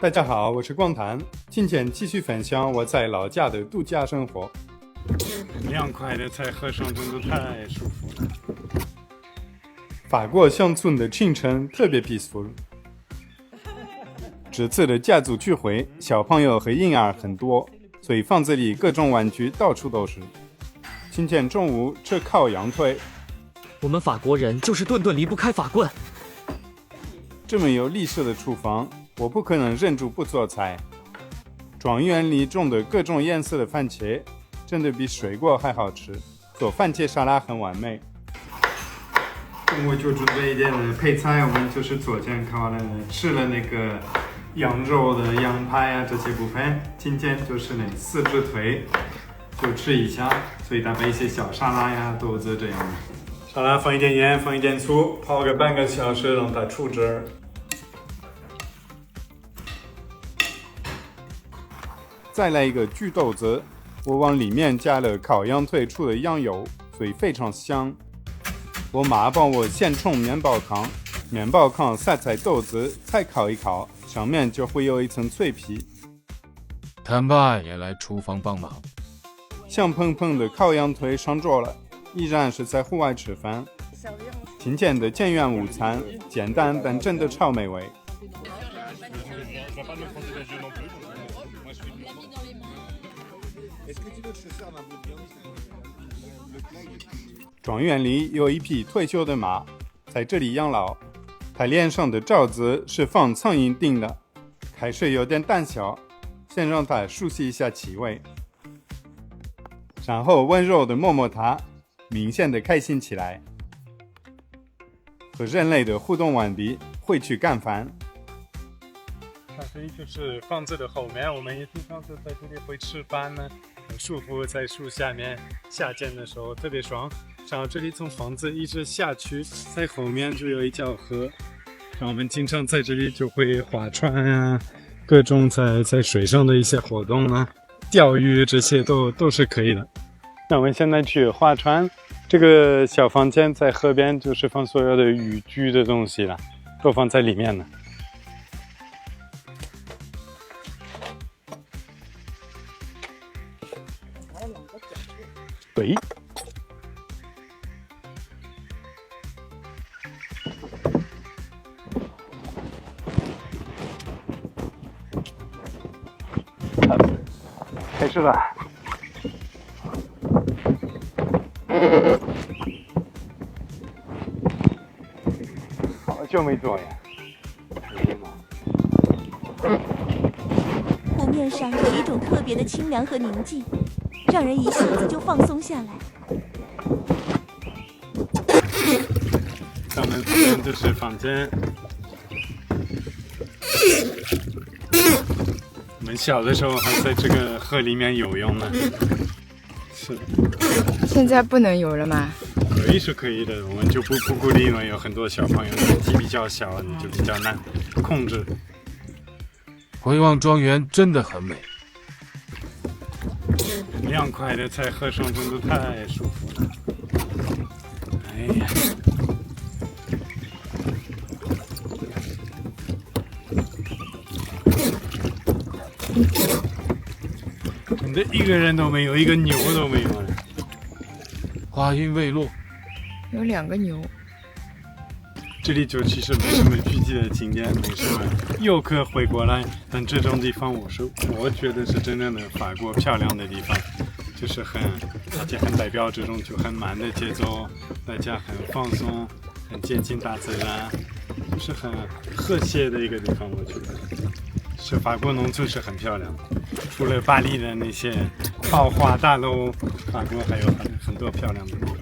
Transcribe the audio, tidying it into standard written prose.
大家好，我是光谈，今天继续分享我在老家的度假生活。凉快的在河上真的太舒服了。法国乡村的清晨特别 peaceful。这次的家族聚会，小朋友和婴儿很多，所以房子里各种玩具到处都是。今天中午吃烤羊腿。我们法国人就是顿顿离不开法棍。这么有历史的厨房，我不可能忍住不做菜。庄园里种的各种颜色的番茄，真的比水果还好吃。做番茄沙拉很完美。中午就准备一点配菜，我们就是昨天吃了那个羊肉的羊排啊这些部分，今天就是那4只腿，就吃一下，所以搭配一些小沙拉呀、豆子这样的。沙拉放一点盐，放一点醋，泡个半个小时让它出汁儿。再来一个焗豆子，我往里面加了烤羊腿出的羊油，所以非常香。我妈帮我先冲面包糠，面包糠撒在豆子，再烤一烤，上面就会有一层脆皮。他爸也来厨房帮忙。香喷喷的烤羊腿上桌了，依然是在户外吃饭。今天的简约午餐，简单但真的超美味。庄园里有一匹退休的马，在这里养老。它脸上的罩子是放苍蝇叮的，开始有点胆小，先让它熟悉一下气味，然后温柔地摸摸它，明显的开心起来。和人类的互动完毕，回去干饭。这里就是房子的后面，我们也经常就在这里会吃饭呢，很舒服，在树下面，夏天的时候特别爽。然后这里从房子一直下去，在后面就有一条河，然后我们经常在这里就会划船啊，各种在水上的一些活动啊，钓鱼这些都是可以的。那我们现在去划船，这个小房间在河边就是放所有的渔具的东西了，都放在里面呢。对。开始了。好久没做呀。湖面上有一种特别的清凉和宁静，让人一下子就放松下来。咱们这边就是房间。我们小的时候还在这个河里面游泳呢。是。现在不能游了吗？可以是可以的，我们就不鼓励，因为有很多小朋友年纪比较小，你就比较难控制。回望庄园真的很美。凉快的在河上真的太舒服了。哎呀。真的一个人都没有，一个牛都没有了。话音未落，有2个牛。这里就其实没什么聚集的景点，没什么游客会过来，但这种地方我觉得是真正的法国漂亮的地方，就是而且很代表这种就很慢的节奏，大家很放松，很接近大自然，就是很和谐的一个地方，我觉得。是法国农村是很漂亮，除了巴黎的那些豪华大楼，法国还有很多漂亮的地方。